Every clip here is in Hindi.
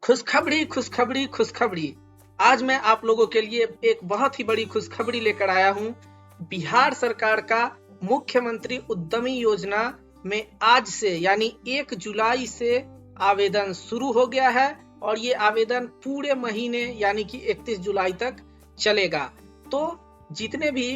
खुशखबरी खुशखबरी खुशखबरी। आज मैं आप लोगों के लिए एक बहुत ही बड़ी खुशखबरी लेकर आया हूं। बिहार सरकार का मुख्यमंत्री उद्यमी योजना में आज से यानी 1 जुलाई से आवेदन शुरू हो गया है और ये आवेदन पूरे महीने यानी कि 31 जुलाई तक चलेगा। तो जितने भी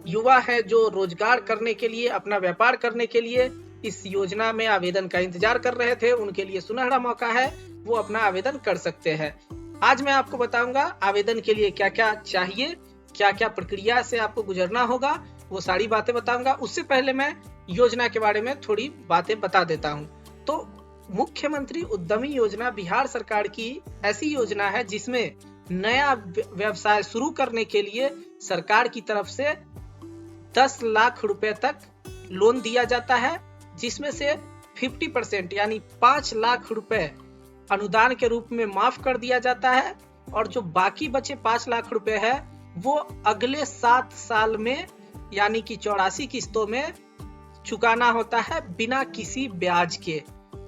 युवा हैं जो रोजगार करने के लिए, अपना व्यापार करने के लिए इस योजना में आवेदन का इंतजार कर रहे थे, उनके लिए सुनहरा मौका है, वो अपना आवेदन कर सकते हैं। आज मैं आपको बताऊंगा आवेदन के लिए क्या क्या चाहिए, क्या क्या प्रक्रिया से आपको गुजरना होगा, वो सारी बातें बताऊंगा। उससे पहले मैं योजना के बारे में थोड़ी बातें बता देता हूं। तो मुख्यमंत्री उद्यमी योजना बिहार सरकार की ऐसी योजना है जिसमें नया व्यवसाय शुरू करने के लिए सरकार की तरफ से 10 लाख रुपए तक लोन दिया जाता है, जिसमें से 50% यानी 5 लाख रुपए अनुदान के रूप में माफ कर दिया जाता है और जो बाकी बचे 5 लाख रुपए है वो अगले 7 साल में यानी कि 84 किस्तों में चुकाना होता है बिना किसी ब्याज के।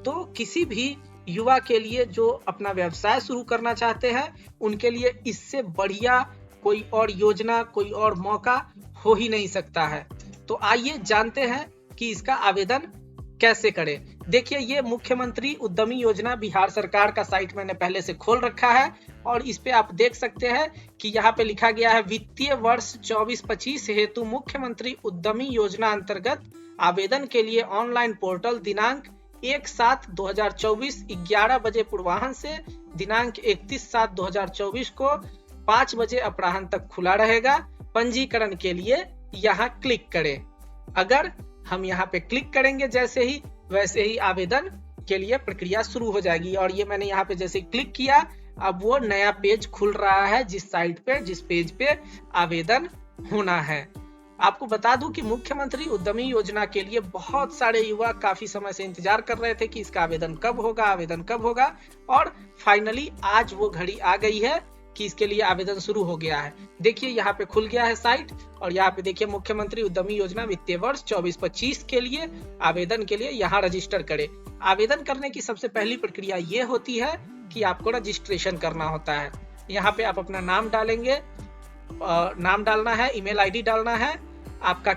तो किसी भी युवा के लिए जो अपना व्यवसाय शुरू करना चाहते हैं उनके लिए इससे बढ़िया कोई और योजना, कोई और मौका हो ही नहीं सकता है। तो आइए जानते हैं कि इसका आवेदन कैसे करें। देखिए, ये मुख्यमंत्री उद्यमी योजना बिहार सरकार का साइट मैंने पहले से खोल रखा है और इस पे आप देख सकते हैं कि यहाँ पे लिखा गया है वित्तीय वर्ष 24-25 हेतु मुख्यमंत्री उद्यमी योजना अंतर्गत आवेदन के लिए ऑनलाइन पोर्टल दिनांक 1/7/2024 11 बजे पूर्वाह्न से दिनांक 31/7/2024 को 5 बजे अपराह्न तक खुला रहेगा। पंजीकरण के लिए यहाँ क्लिक करें। अगर हम यहाँ पे क्लिक करेंगे जैसे ही, वैसे ही आवेदन के लिए प्रक्रिया शुरू हो जाएगी। और ये मैंने यहाँ पे जैसे क्लिक किया, अब वो नया पेज खुल रहा है जिस साइट पे, जिस पेज पे आवेदन होना है। आपको बता दूं कि मुख्यमंत्री उद्यमी योजना के लिए बहुत सारे युवा काफी समय से इंतजार कर रहे थे कि इसका आवेदन कब होगा, आवेदन कब होगा, और फाइनली आज वो घड़ी आ गई है कि इसके लिए आवेदन शुरू हो गया है। देखिए, यहाँ पे खुल गया है साइट और यहाँ पे देखिए मुख्यमंत्री उद्यमी योजना वित्तीय वर्ष 24-25 के लिए आवेदन के लिए यहाँ रजिस्टर करें। आवेदन करने की सबसे पहली प्रक्रिया ये होती है कि आपको रजिस्ट्रेशन करना होता है। यहाँ पे आप अपना नाम डालेंगे, नाम डालना है, ईमेल आईडी डालना है, आपका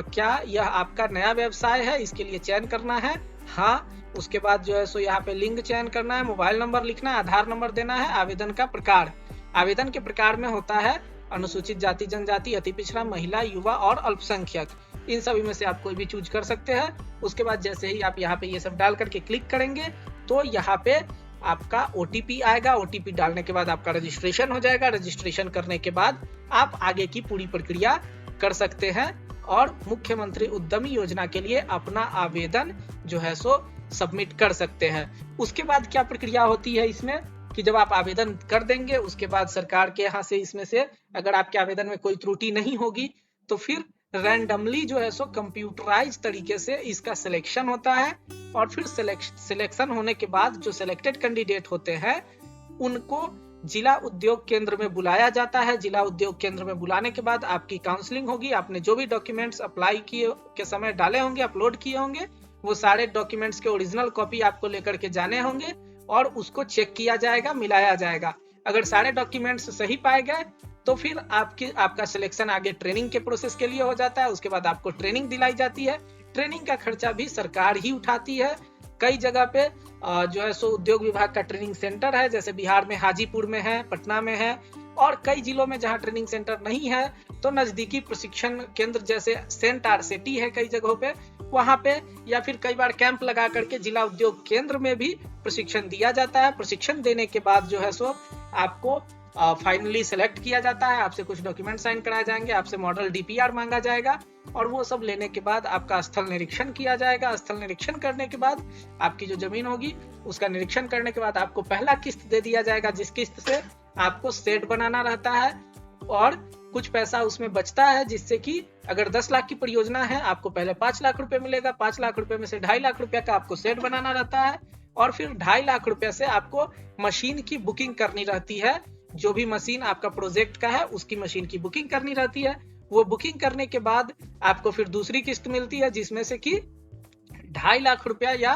क्या यह आपका नया व्यवसाय है इसके लिए चयन करना है, हाँ। उसके बाद जो है सो यहाँ पे लिंग चयन करना है, मोबाइल नंबर लिखना है, आधार नंबर देना है। आवेदन का प्रकार, आवेदन के प्रकार में होता है अनुसूचित जाति जनजाति, अति पिछड़ा, महिला, युवा और अल्पसंख्यक। इन सभी में से आप कोई भी चूज कर सकते हैं। उसके बाद जैसे ही आप यहाँ पे ये सब डाल करके क्लिक करेंगे तो यहाँ पे आपका OTP आएगा। OTP डालने के बाद आपका रजिस्ट्रेशन हो जाएगा। रजिस्ट्रेशन करने के बाद आप आगे की पूरी प्रक्रिया कर सकते हैं और मुख्यमंत्री उद्यमी योजना के लिए अपना आवेदन जो है सो सबमिट कर सकते हैं। उसके बाद क्या प्रक्रिया होती है इसमें कि जब आप आवेदन कर देंगे उसके बाद सरकार के यहाँ से इसमें से अगर आपके आवेदन में कोई त्रुटि नहीं होगी तो फिर रैंडमली जो है सो कंप्यूटराइज तरीके से इसका सिलेक्शन होता है और फिर सिलेक्शन होने के बाद जो सिलेक्टेड कैंडिडेट होते हैं उनको जिला उद्योग केंद्र में बुलाया जाता है। जिला उद्योग केंद्र में बुलाने के बाद आपकी काउंसलिंग होगी। आपने जो भी डॉक्यूमेंट्स अप्लाई किए के समय डाले होंगे, अपलोड किए होंगे, वो सारे डॉक्यूमेंट्स के ओरिजिनल कॉपी आपको लेकर के जाने होंगे और उसको चेक किया जाएगा, मिलाया जाएगा। अगर सारे डॉक्यूमेंट्स सही पाए गए तो फिर आपका सिलेक्शन आगे ट्रेनिंग के प्रोसेस के लिए हो जाता है। उसके बाद आपको ट्रेनिंग दिलाई जाती है। ट्रेनिंग का खर्चा भी सरकार ही उठाती है। कई जगह पे जो है सो उद्योग विभाग का ट्रेनिंग सेंटर है, जैसे बिहार में हाजीपुर में है, पटना में है, और कई जिलों में जहाँ ट्रेनिंग सेंटर नहीं है तो नजदीकी प्रशिक्षण केंद्र जैसे सेंट आरसेटी है कई जगहों पे, वहां पे, या फिर कई बार कैंप लगा करके जिला उद्योग केंद्र में भी प्रशिक्षण दिया जाता है। प्रशिक्षण देने के बाद जो है सो आपको फाइनली सेलेक्ट किया जाता है। आपसे कुछ डॉक्यूमेंट साइन कराए जाएंगे, आपसे मॉडल DPR मांगा जाएगा और वो सब लेने के बाद आपका स्थल निरीक्षण किया जाएगा। स्थल निरीक्षण करने के बाद आपकी जो जमीन होगी उसका निरीक्षण करने के बाद आपको पहला किस्त दे दिया जाएगा, जिस किस्त से आपको सेट बनाना रहता है और कुछ पैसा उसमें बचता है, जिससे कि अगर 10 लाख की परियोजना है आपको पहले 5 लाख रुपए मिलेगा। 5 लाख रुपए में से 2.5 लाख रुपए का आपको सेट बनाना रहता है और फिर 2.5 लाख रुपए से आपको मशीन की बुकिंग करनी रहती है। जो भी मशीन आपका प्रोजेक्ट का है उसकी मशीन की बुकिंग करनी रहती है। वो बुकिंग करने के बाद आपको फिर दूसरी किस्त मिलती है जिसमें से कि 2.5 लाख रुपया या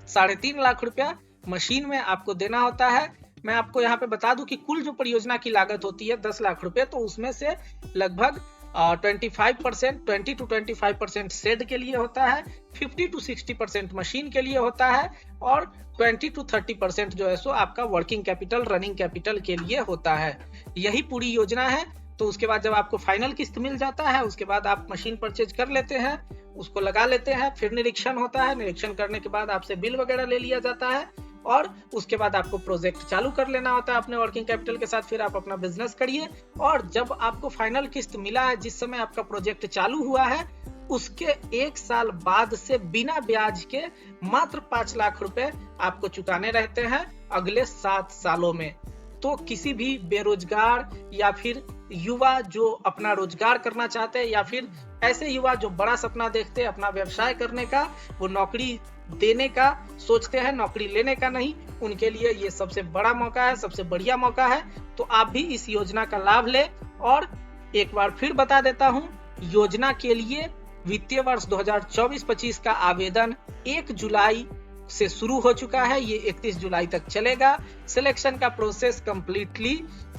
3.5 लाख रुपया मशीन में आपको देना होता है। मैं आपको यहाँ पे बता दूं कि कुल जो परियोजना की लागत होती है 10 लाख रुपए, तो उसमें से लगभग 20 to 25% शेड के लिए होता है, 50 to 60% मशीन के लिए होता है और 20 to 30% जो है सो आपका वर्किंग कैपिटल, रनिंग कैपिटल के लिए होता है। यही पूरी योजना है। तो उसके बाद जब आपको फाइनल किस्त मिल जाता है, उसके बाद आप मशीन परचेज कर लेते हैं, उसको लगा लेते हैं, फिर निरीक्षण होता है। निरीक्षण करने के बाद आपसे बिल वगैरह ले लिया जाता है और उसके बाद आपको प्रोजेक्ट चालू कर लेना होता है अपने वर्किंग कैपिटल के साथ। फिर आप अपना बिजनेस करिए और जब आपको फाइनल किस्त मिला है, जिस समय आपका प्रोजेक्ट चालू हुआ है, उसके 1 साल बाद से बिना ब्याज के मात्र 5 लाख रुपए आपको चुकाने रहते हैं अगले 7 सालों में। तो किसी भी बेरोजगार या फिर युवा जो अपना रोजगार करना चाहते हैं, या फिर ऐसे युवा जो बड़ा सपना देखते हैं अपना व्यवसाय करने का, वो नौकरी देने का सोचते हैं, नौकरी लेने का नहीं, उनके लिए ये सबसे बड़ा मौका है, सबसे बढ़िया मौका है। तो आप भी इस योजना का लाभ लें। और एक बार फिर बता देता हूं, योजना के लिए वित्तीय वर्ष 2024-25 का आवेदन 1 जुलाई से शुरू हो चुका है। ये 31 जुलाई तक चलेगा। सिलेक्शन का प्रोसेस कंप्लीटली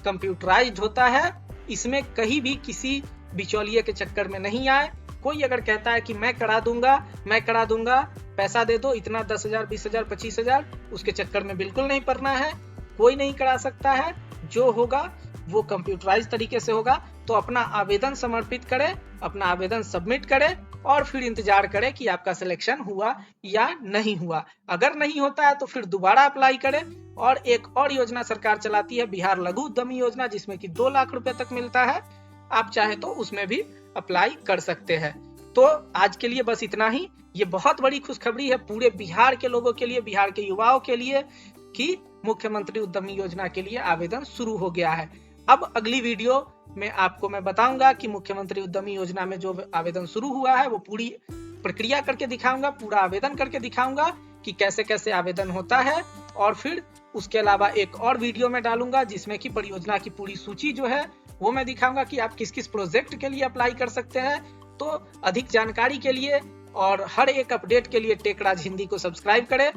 कंप्यूटराइज्ड होता है। इसमें कहीं भी किसी बिचौलिए के चक्कर में नहीं आए। कोई अगर कहता है कि मैं करा दूंगा, पैसा दे दो, इतना 10,000, 20,000, 25,000, उसके चक्कर में बिल्कुल नहीं पड़ना है। कोई नहीं करा सकता है। जो होगा वो कंप्यूटराइज तरीके से होगा। तो अपना आवेदन समर्पित करें, अपना आवेदन सबमिट करें और फिर इंतजार करें कि आपका सिलेक्शन हुआ या नहीं हुआ। अगर नहीं होता है तो फिर दोबारा अप्लाई करें। और एक और योजना सरकार चलाती है, बिहार लघु उद्यमी योजना, जिसमें कि 2 लाख रुपए तक मिलता है। आप चाहे तो उसमें भी अप्लाई कर सकते हैं। तो आज के लिए बस इतना ही। ये बहुत बड़ी खुशखबरी है पूरे बिहार के लोगों के लिए, बिहार के युवाओं के लिए, कि मुख्यमंत्री उद्यमी योजना के लिए आवेदन शुरू हो गया है। अब अगली वीडियो में आपको मैं बताऊंगा कि मुख्यमंत्री उद्यमी योजना में जो आवेदन शुरू हुआ है वो पूरी प्रक्रिया करके दिखाऊंगा, पूरा आवेदन करके दिखाऊंगा कि कैसे कैसे आवेदन होता है। और फिर उसके अलावा एक और वीडियो में डालूंगा जिसमें कि परियोजना की पूरी सूची जो है वो मैं दिखाऊंगा कि आप किस किस प्रोजेक्ट के लिए अप्लाई कर सकते हैं। तो अधिक जानकारी के लिए और हर एक अपडेट के लिए टेकराज हिंदी को सब्सक्राइब करें।